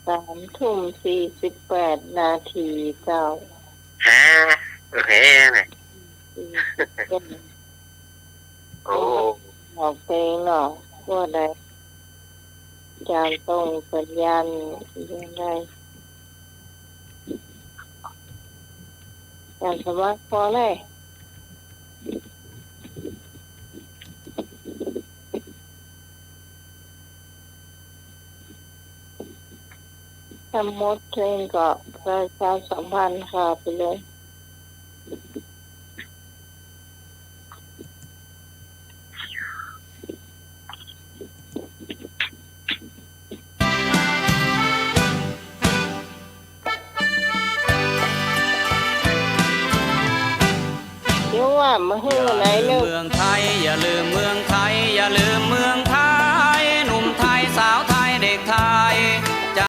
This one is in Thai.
3:48 นาทีเจ้าฮะโอเคเนี่ยโอ้ออกเพลงเนาะว่าใดจานตรงสัญญาณยังไงจานสมัครพอเลยทำมดเพลงก็ประชาสัมพันธ์ค่ะไปเลยเดี๋ยวว่ามาฮื้อไหนเร็วเมืองไทยอย่าลืมเมืองไทยอย่าลืมเมื